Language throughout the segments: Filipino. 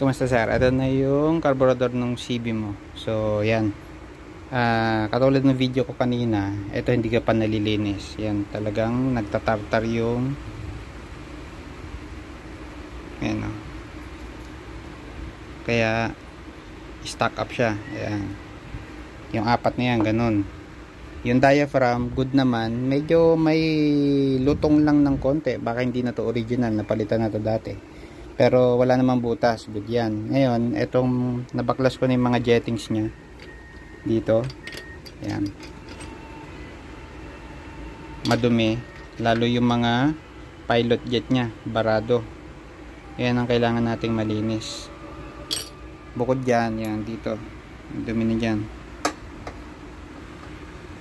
Kumusta sir? Ito na yung carburetor ng CB mo. So, yan. Katulad ng video ko kanina, ito hindi ka pa nalilinis. Yan, talagang nagtatartar yung yan, oh. Kaya stock up siya. Yan. Yung apat na yan, ganun. Yung diaphragm, good naman. Medyo may lutong lang ng konti. Baka hindi na to original. Napalitan na to dati. Pero wala namang butas. Good yan. Ngayon, itong nabaklas ko na yung mga jettings nya. Dito. Yan. Madumi. Lalo yung mga pilot jet nya. Barado. Yan ang kailangan nating malinis. Bukod dyan, yan dito. Dumi na dyan.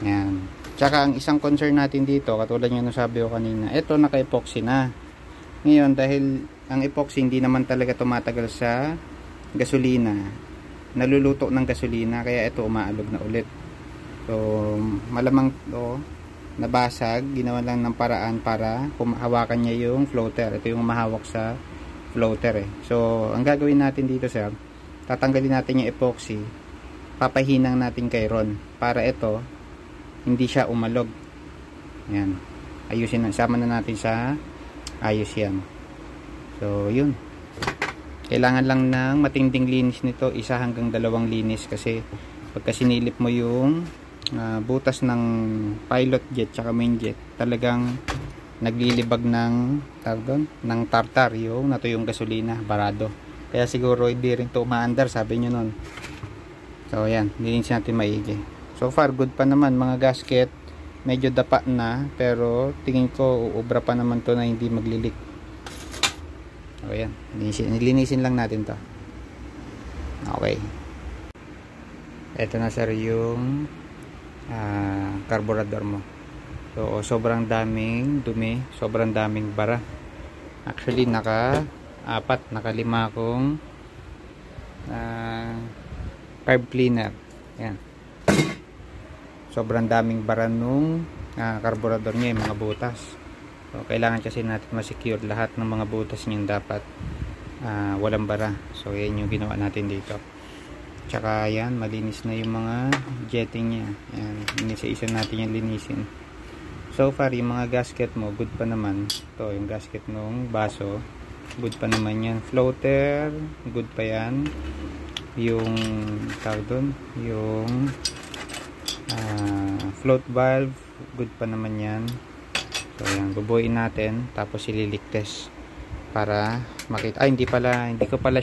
Yan. Tsaka ang isang concern natin dito, katulad nyo nasabi ko kanina, ito naka-epoxy na. Ngayon, dahil ang epoxy hindi naman talaga tumatagal sa gasolina, naluluto ng gasolina, kaya ito umaalog na ulit. So, malamang to nabasag, ginawa lang ng paraan para hawakan niya yung floater. Ito yung mahawak sa floater eh. So, ang gagawin natin dito sir, tatanggalin natin yung epoxy, papahinang natin kay Ron para ito hindi siya umalog. Yan. Ayusin na, sama na natin sa ayos yan. So, yun. Kailangan lang ng matinding linis nito, 1 hanggang 2 linis kasi pagka sinilip mo yung butas ng pilot jet tsaka main jet, talagang naglilibag ng tartar yung natuyong gasolina, barado. Kaya siguro hindi rin to umaandar, sabi nyo nun. So, yan. Linisin natin maigi. So far, good pa naman mga gasket. Medyo dapa na, pero tingin ko uubra pa naman to na hindi maglilik. O yan, nilinisin lang natin to. Okay. Ito na sir yung carburetor mo. So sobrang daming dumi, sobrang daming bara. Actually naka 5 akong carb cleaner. Yan. Sobrang daming bara nung carburetor niya, yung mga butas. So, kailangan kasi natin ma-secure lahat ng mga butas niyan, dapat walang bara. So, yan yung ginawa natin dito. Tsaka yan, malinis na yung mga jetting niya. Yan, isa-isa natin yung linisin. So far, yung mga gasket mo, good pa naman. Ito, yung gasket nung baso, good pa naman yan. Floater, good pa yan. Yung tawag doon, yung float valve, good pa naman yan. So yan, bubuin natin tapos ililik test para makita. Hindi ko pala